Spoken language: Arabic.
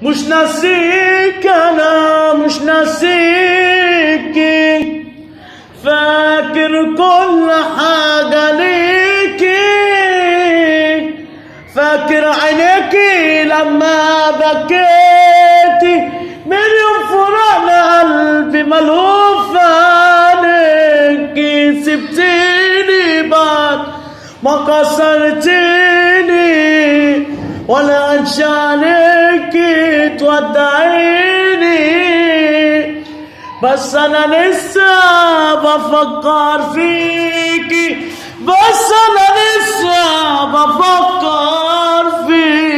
مش ناسيك انا مش ناسيكي، فاكر كل حاجة ليكي، فاكر عينيكي لما بكيتي، من يوم فرقنا قلبي ملهوف عليكي، سبتيني بعد ما كسرتيني، ولا انشانيكي تودعيني، بس انا لسه بفكر فيكي، بس انا لسه بفكر فيكي.